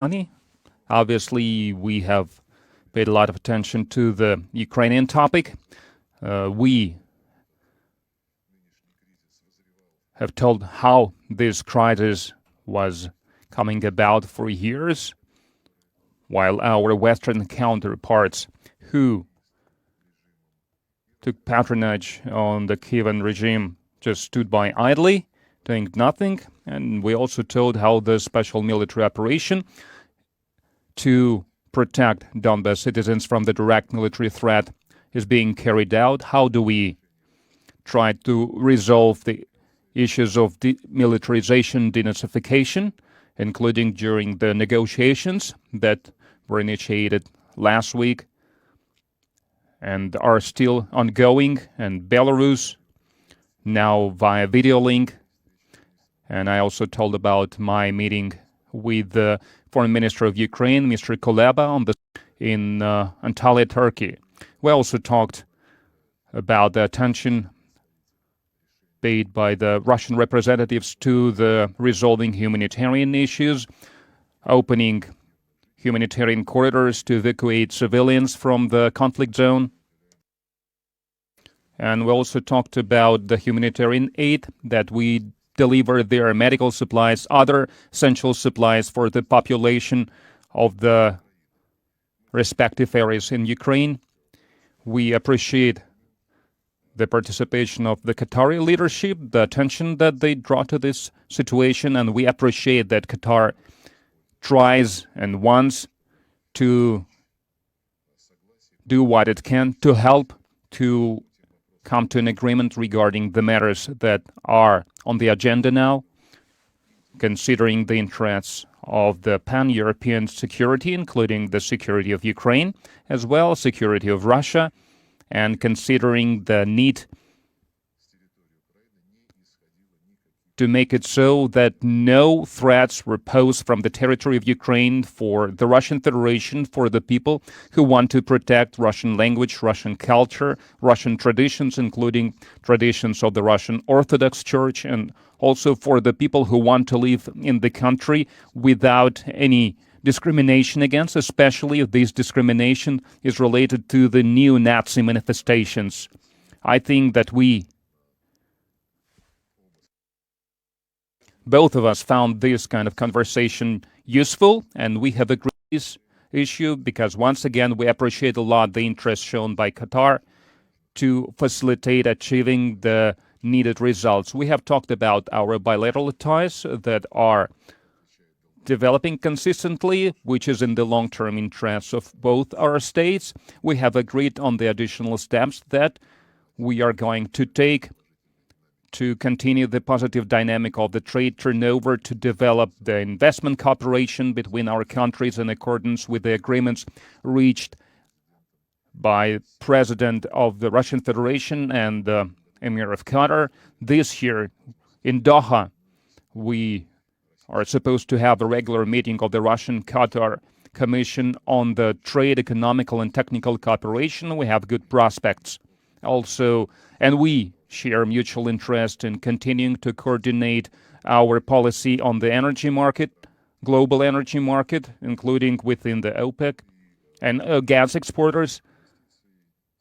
money. Obviously, we have paid a lot of attention to the Ukrainian topic. We have told how this crisis was coming about for years, while our Western counterparts who took patronage on the Kievan regime just stood by idly, doing nothing. And we also told how the special military operation to protect Donbas citizens from the direct military threat is being carried out. How do we try to resolve the issues of demilitarization, denazification, including during the negotiations that were initiated last week and are still ongoing, and Belarus now via video link. And I also told about my meeting with the Foreign Minister of Ukraine, Mr. Kuleba, in Antalya, Turkey. We also talked about the attention paid by the Russian representatives to the resolving humanitarian issues, opening humanitarian corridors to evacuate civilians from the conflict zone. And we also talked about the humanitarian aid that we deliver their medical supplies, other essential supplies for the population of the respective areas in Ukraine. We appreciate the participation of the Qatari leadership, the attention that they draw to this situation, and we appreciate that Qatar tries and wants to do what it can to help to come to an agreement regarding the matters that are on the agenda now, considering the interests of the pan-European security, including the security of Ukraine, as well as security of Russia, and considering the need to make it so that no threats were posed from the territory of Ukraine for the Russian Federation, for the people who want to protect Russian language, Russian culture, Russian traditions, including traditions of the Russian Orthodox Church, and also for the people who want to live in the country without any discrimination against, especially if this discrimination is related to the neo-Nazi manifestations. I think that both of us found this kind of conversation useful, and we have agreed on this issue because, once again, we appreciate a lot the interest shown by Qatar to facilitate achieving the needed results. We have talked about our bilateral ties that are developing consistently, which is in the long-term interests of both our states. We have agreed on the additional steps that we are going to take to continue the positive dynamic of the trade turnover, to develop the investment cooperation between our countries in accordance with the agreements reached by President of the Russian Federation and the Emir of Qatar. This year in Doha, we are supposed to have a regular meeting of the Russian-Qatar Commission on the trade, economical, and technical cooperation. We have good prospects also, and we share mutual interest in continuing to coordinate our policy on the energy market, global energy market, including within the OPEC and gas exporters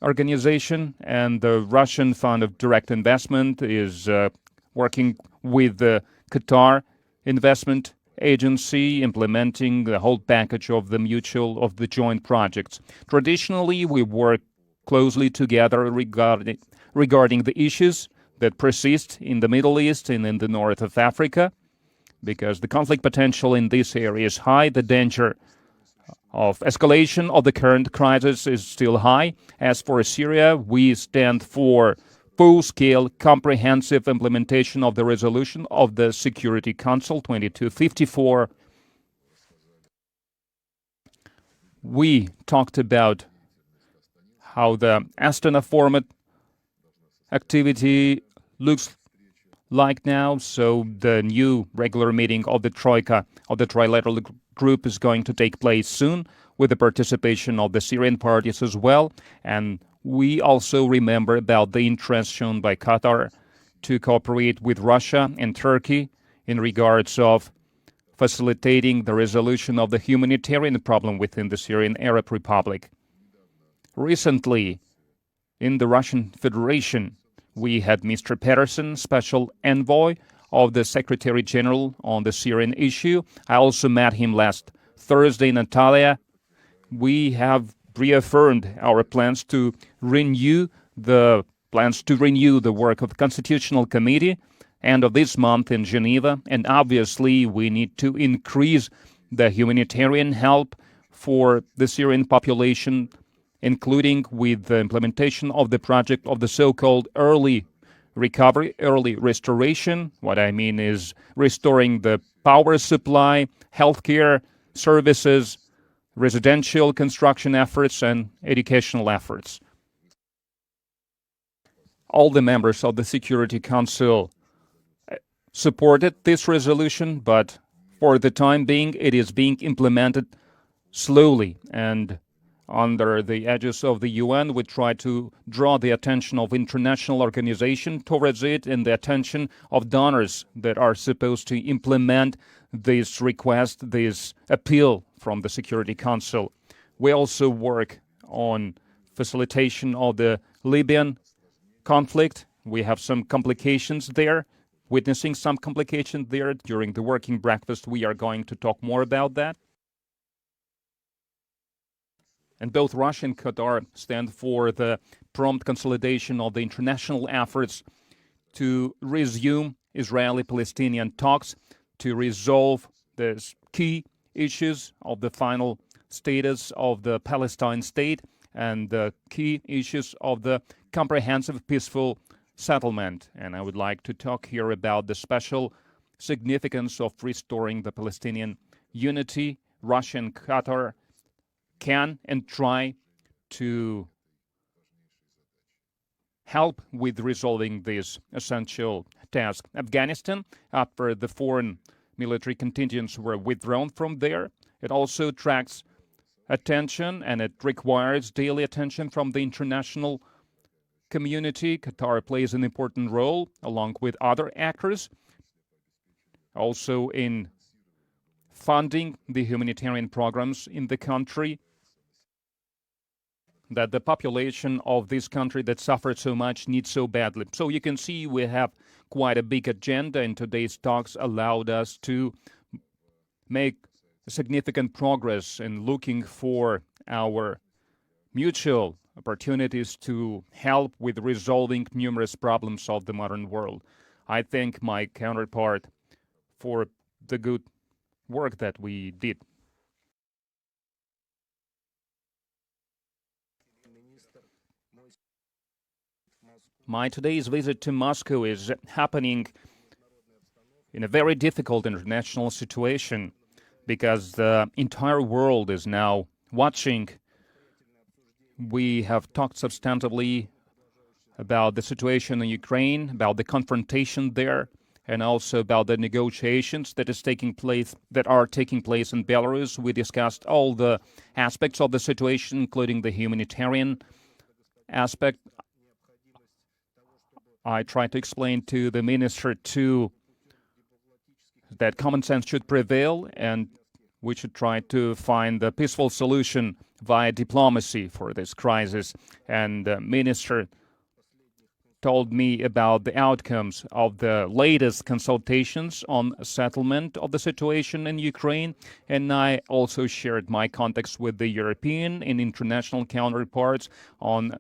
organization. And the Russian Fund of Direct Investment is working with the Qatar Investment Agency, implementing the whole package of the joint projects. Traditionally, we work closely together regarding the issues that persist in the Middle East and in the north of Africa, because the conflict potential in this area is high. The danger of escalation of the current crisis is still high. As for Syria, we stand for full-scale, comprehensive implementation of the resolution of the Security Council 2254. We talked about how the Astana format activity looks like now. So the new regular meeting of the Troika, of the trilateral group, is going to take place soon with the participation of the Syrian parties as well. And we also remember about the interest shown by Qatar to cooperate with Russia and Turkey in regards of facilitating the resolution of the humanitarian problem within the Syrian Arab Republic. Recently, in the Russian Federation, we had Mr. Pedersen, special envoy of the Secretary General on the Syrian issue. I also met him last Thursday in Antalya. We have reaffirmed our plans to renew the work of the Constitutional Committee end of this month in Geneva, and obviously we need to increase the humanitarian help for the Syrian population, including with the implementation of the project of the so-called early recovery, early restoration. What I mean is restoring the power supply, healthcare services, residential construction efforts, and educational efforts. All the members of the Security Council supported this resolution, but for the time being, it is being implemented slowly. And under the edges of the UN, we try to draw the attention of international organizations towards it and the attention of donors that are supposed to implement this request, this appeal from the Security Council. We also work on facilitation of the Libyan conflict. We have some complications there, witnessing some complications there. During the working breakfast, we are going to talk more about that. And both Russia and Qatar stand for the prompt consolidation of the international efforts to resume Israeli-Palestinian talks to resolve the key issues of the final status of the Palestine state and the key issues of the comprehensive peaceful settlement. And I would like to talk here about the special significance of restoring the Palestinian unity. Russia and Qatar can and try to help with resolving this essential task. Afghanistan, after the foreign military contingents were withdrawn from there, it also attracts attention and it requires daily attention from the international community. Qatar plays an important role along with other actors, also in funding the humanitarian programs in the country that the population of this country that suffered so much needs so badly. So you can see we have quite a big agenda, and today's talks allowed us to make significant progress in looking for our mutual opportunities to help with resolving numerous problems of the modern world. I thank my counterpart for the good work that we did. My today's visit to Moscow is happening in a very difficult international situation because the entire world is now watching. We have talked substantively about the situation in Ukraine, about the confrontation there, and also about the negotiations that are taking place in Belarus. We discussed all the aspects of the situation, including the humanitarian aspect. I tried to explain to the minister that common sense should prevail and we should try to find a peaceful solution via diplomacy for this crisis. And the minister told me about the outcomes of the latest consultations on settlement of the situation in Ukraine, and I also shared my contacts with the European and international counterparts on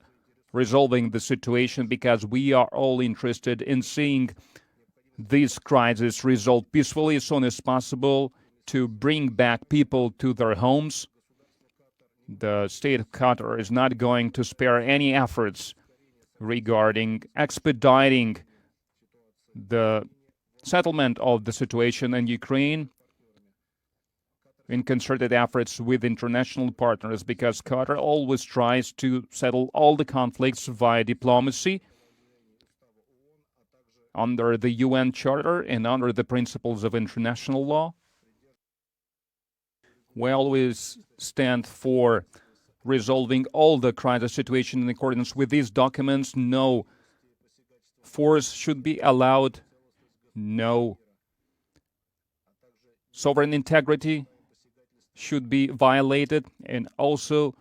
resolving the situation, because we are all interested in seeing this crisis resolved peacefully as soon as possible to bring back people to their homes. The state of Qatar is not going to spare any efforts regarding expediting the settlement of the situation in Ukraine in concerted efforts with international partners, because Qatar always tries to settle all the conflicts via diplomacy under the UN Charter and under the principles of international law. We always stand for resolving all the crisis situation in accordance with these documents. No force should be allowed, no sovereign integrity should be violated, and also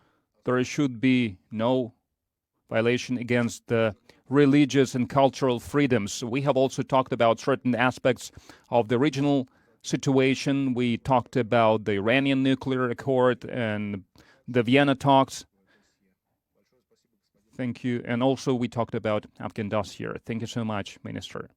there should be no violation against the religious and cultural freedoms. We have also talked about certain aspects of the regional situation. We talked about the Iranian nuclear accord and the Vienna talks. Thank you. And also we talked about Afghan dossier. Thank you so much, Minister.